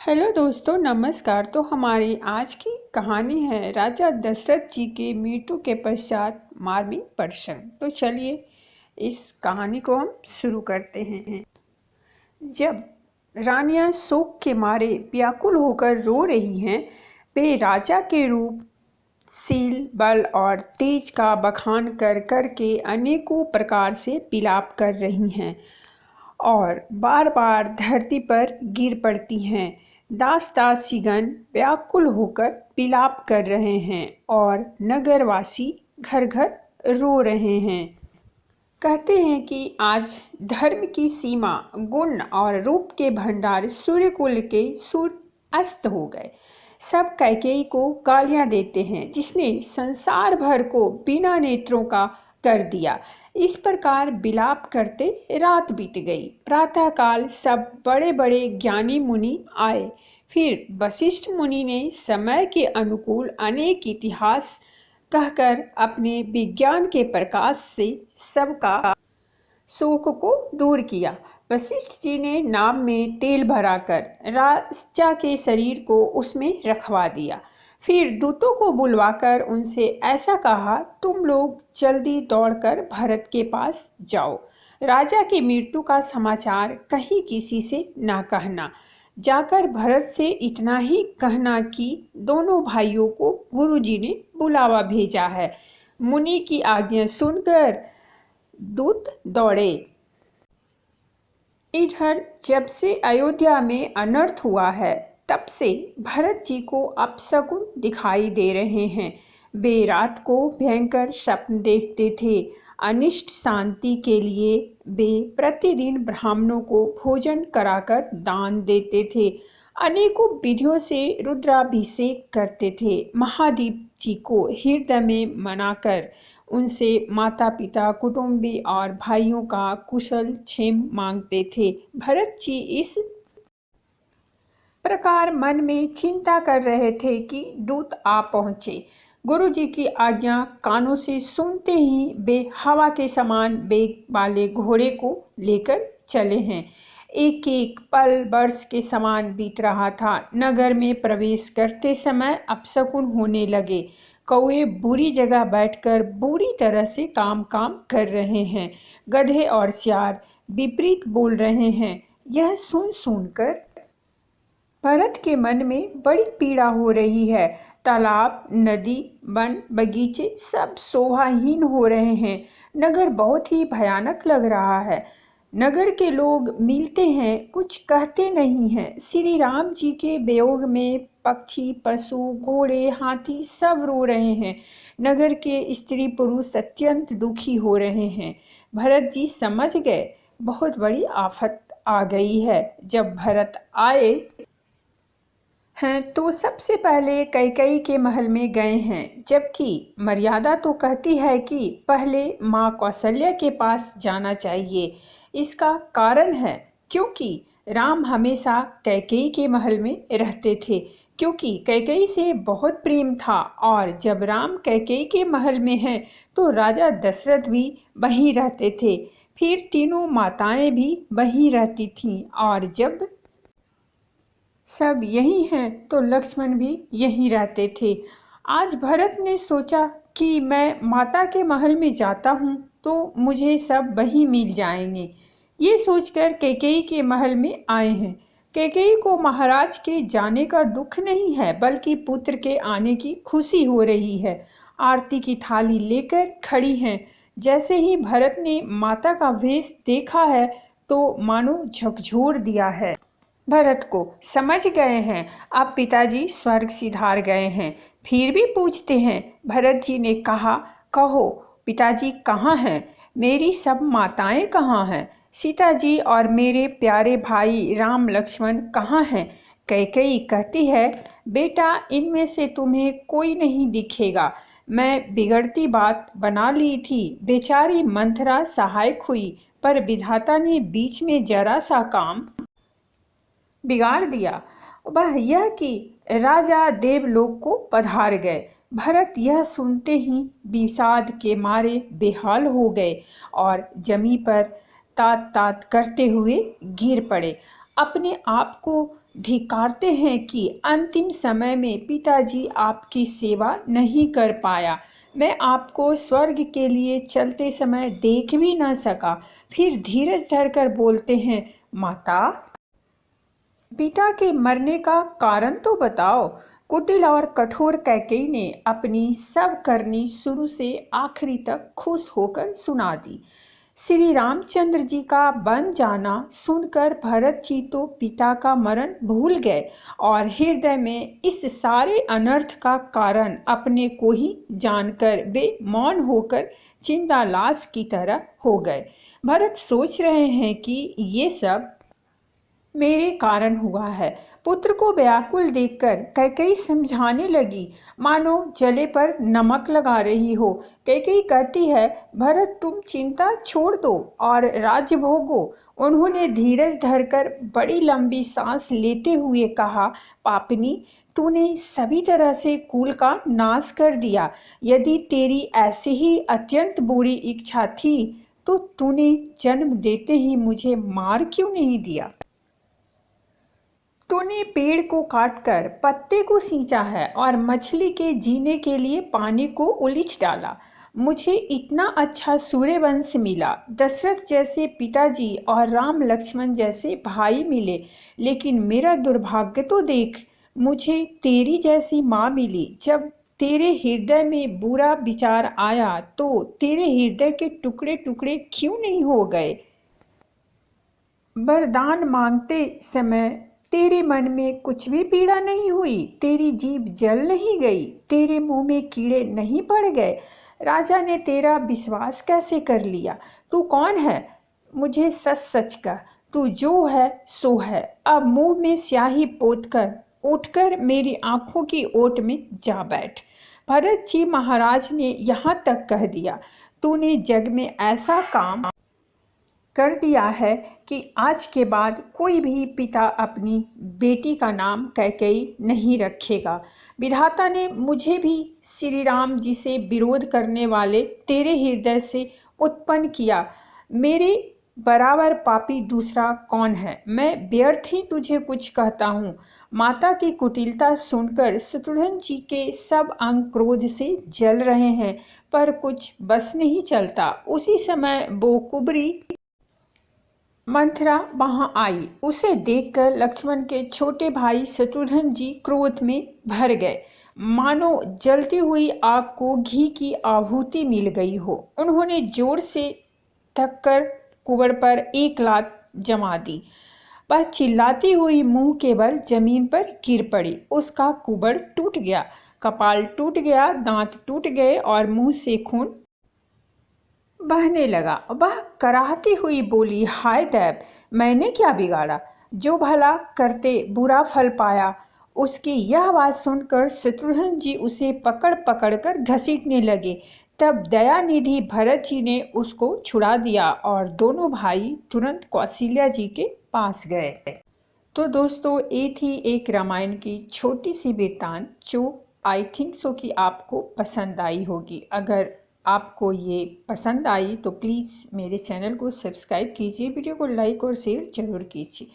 Hello दोस्तों, नमस्कार। तो हमारी आज की कहानी है राजा दशरथ जी के मृत्यु के पश्चात मार्मिक प्रसंग। तो चलिए इस कहानी को हम शुरू करते हैं। जब रानियां शोक के मारे व्याकुल होकर रो रही हैं, वे राजा के रूप, शील, बल और तेज का बखान कर कर के अनेकों प्रकार से विलाप कर रही हैं और बार बार धरती पर गिर पड़ती हैं। दास दासीगण व्याकुल होकर विलाप कर रहे हैं और नगरवासी घर घर रो रहे हैं। कहते हैं कि आज धर्म की सीमा, गुण और रूप के भंडार सूर्यकुल के सूर्य अस्त हो गए। सब कैकेयी को गालियां देते हैं, जिसने संसार भर को बिना नेत्रों का कर दिया। इस प्रकार विलाप करते रात बीत गई। प्रातःकाल सब बड़े बड़े ज्ञानी मुनि आए। फिर वशिष्ठ मुनि ने समय के अनुकूल अनेक इतिहास कहकर अपने विज्ञान के प्रकाश से सबका शोक को दूर किया। वशिष्ठ जी ने नाव में तेल भराकर राजा के शरीर को उसमें रखवा दिया। फिर दूतों को बुलवाकर उनसे ऐसा कहा, तुम लोग जल्दी दौड़कर भरत के पास जाओ। राजा की मृत्यु का समाचार कहीं किसी से ना कहना। जाकर भरत से इतना ही कहना कि दोनों भाइयों को गुरुजी ने बुलावा भेजा है। मुनि की आज्ञा सुनकर दूत दौड़े। इधर जब से अयोध्या में अनर्थ हुआ है, तब से भरत जी को अपशकुन दिखाई दे रहे हैं। वे रात को भयंकर स्वप्न देखते थे। अनिष्ट शांति के लिए वे प्रतिदिन ब्राह्मणों को भोजन कराकर दान देते थे। अनेकों विधियों से रुद्राभिषेक करते थे। महादेव जी को हृदय में मनाकर उनसे माता पिता, कुटुंबी और भाइयों का कुशल क्षेम मांगते थे। भरत जी इस प्रकार मन में चिंता कर रहे थे कि दूत आ पहुँचे। गुरु जी की आज्ञा कानों से सुनते ही वे हवा के समान वेग वाले घोड़े को लेकर चले हैं। एक एक पल वर्ष के समान बीत रहा था। नगर में प्रवेश करते समय अपशकुन होने लगे। कौए बुरी जगह बैठकर बुरी तरह से काम कर रहे हैं। गधे और सियार विपरीत बोल रहे हैं। यह सुनकर भरत के मन में बड़ी पीड़ा हो रही है। तालाब, नदी, वन, बगीचे सब शोभाहीन हो रहे हैं। नगर बहुत ही भयानक लग रहा है। नगर के लोग मिलते हैं, कुछ कहते नहीं हैं। श्री राम जी के वियोग में पक्षी, पशु, घोड़े, हाथी सब रो रहे हैं। नगर के स्त्री पुरुष अत्यंत दुखी हो रहे हैं। भरत जी समझ गए बहुत बड़ी आफत आ गई है। जब भरत आए हैं तो सबसे पहले कैकेयी के महल में गए हैं, जबकि मर्यादा तो कहती है कि पहले माँ कौशल्या के पास जाना चाहिए। इसका कारण है क्योंकि राम हमेशा कैकेयी के महल में रहते थे, क्योंकि कैकेयी से बहुत प्रेम था। और जब राम कैकेयी के महल में हैं तो राजा दशरथ भी वहीं रहते थे। फिर तीनों माताएं भी वहीं रहती थीं, और जब सब यही हैं तो लक्ष्मण भी यहीं रहते थे। आज भरत ने सोचा कि मैं माता के महल में जाता हूँ तो मुझे सब वहीं मिल जाएंगे। ये सोचकर कैकेयी के महल में आए हैं। कैकेयी को महाराज के जाने का दुख नहीं है, बल्कि पुत्र के आने की खुशी हो रही है। आरती की थाली लेकर खड़ी हैं। जैसे ही भरत ने माता का वेश देखा है तो मानो झकझोर दिया है। भरत को समझ गए हैं अब पिताजी स्वर्ग सिधार गए हैं। फिर भी पूछते हैं। भरत जी ने कहा, कहो पिताजी कहाँ हैं? मेरी सब माताएं कहाँ हैं? सीता जी और मेरे प्यारे भाई राम लक्ष्मण कहाँ हैं? कैकेयी कहती है, बेटा इनमें से तुम्हें कोई नहीं दिखेगा। मैं बिगड़ती बात बना ली थी। बेचारी मंथरा सहायक हुई, पर विधाता ने बीच में जरा सा काम बिगाड़ दिया। वह यह कि राजा देवलोक को पधार गए। भरत यह सुनते ही विषाद के मारे बेहाल हो गए और जमी पर तात तात करते हुए गिर पड़े। अपने आप को धिक्कारते हैं कि अंतिम समय में पिताजी आपकी सेवा नहीं कर पाया। मैं आपको स्वर्ग के लिए चलते समय देख भी न सका। फिर धीरज धरकर बोलते हैं, माता, पिता के मरने का कारण तो बताओ। कुटिल और कठोर कैकेयी ने अपनी सब करनी शुरू से आखिरी तक खुश होकर सुना दी। श्री रामचंद्र जी का बन जाना सुनकर भरत जी तो पिता का मरण भूल गए और हृदय में इस सारे अनर्थ का कारण अपने को ही जानकर वे मौन होकर जिंदा लाश की तरह हो गए। भरत सोच रहे हैं कि ये सब मेरे कारण हुआ है। पुत्र को व्याकुल देखकर कैकेयी समझाने लगी, मानो जले पर नमक लगा रही हो। कैकेयी कहती है, भरत तुम चिंता छोड़ दो और राज्य भोगो। उन्होंने धीरज धरकर बड़ी लंबी सांस लेते हुए कहा, पापनी, तूने सभी तरह से कुल का नाश कर दिया। यदि तेरी ऐसी ही अत्यंत बुरी इच्छा थी तो तूने जन्म देते ही मुझे मार क्यों नहीं दिया? तूने पेड़ को काटकर पत्ते को सींचा है और मछली के जीने के लिए पानी को उलीच डाला। मुझे इतना अच्छा सूर्यवंश मिला, दशरथ जैसे पिताजी और राम लक्ष्मण जैसे भाई मिले, लेकिन मेरा दुर्भाग्य तो देख, मुझे तेरी जैसी माँ मिली। जब तेरे हृदय में बुरा विचार आया तो तेरे हृदय के टुकड़े टुकड़े क्यों नहीं हो गए? वरदान मांगते समय तेरे मन में कुछ भी पीड़ा नहीं हुई? तेरी जीभ जल नहीं गई? तेरे मुंह में कीड़े नहीं पड़ गए? राजा ने तेरा विश्वास कैसे कर लिया? तू कौन है? मुझे सच सच कह, तू जो है सो है। अब मुंह में स्याही पोतकर उठकर मेरी आंखों की ओट में जा बैठ। भरत जी महाराज ने यहाँ तक कह दिया, तूने जग में ऐसा काम कर दिया है कि आज के बाद कोई भी पिता अपनी बेटी का नाम कैकेयी नहीं रखेगा। विधाता ने मुझे भी श्री राम जी से विरोध करने वाले तेरे हृदय से उत्पन्न किया। मेरे बराबर पापी दूसरा कौन है? मैं व्यर्थ ही तुझे कुछ कहता हूँ। माता की कुटिलता सुनकर शत्रुघ्न जी के सब अंग क्रोध से जल रहे हैं, पर कुछ बस नहीं चलता। उसी समय वो कुबरी मंथरा वहां आई। उसे देखकर लक्ष्मण के छोटे भाई शत्रुघ्न जी क्रोध में भर गए, मानो जलती हुई आग को घी की आहुति मिल गई हो। उन्होंने जोर से थककर कुंवर पर एक लात जमा दी। वह चिल्लाती हुई मुंह के बल जमीन पर गिर पड़ी। उसका कुंवर टूट गया, कपाल टूट गया, दांत टूट गए और मुंह से खून बहने लगा। वह कराहती हुई बोली, हाय दैव, मैंने क्या बिगाड़ा? जो भला करते बुरा फल पाया। उसकी यह आवाज़ सुनकर शत्रुघ्न जी उसे पकड़ पकड़ कर घसीटने लगे। तब दयानिधि भरत जी ने उसको छुड़ा दिया और दोनों भाई तुरंत कौशल्या जी के पास गए। तो दोस्तों, ये थी एक रामायण की छोटी सी वृत्तांत जो आई थिंक सो कि आपको पसंद आई होगी। अगर आपको ये पसंद आई तो प्लीज़ मेरे चैनल को सब्सक्राइब कीजिए, वीडियो को लाइक और शेयर जरूर कीजिए।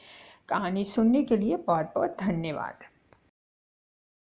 कहानी सुनने के लिए बहुत बहुत धन्यवाद।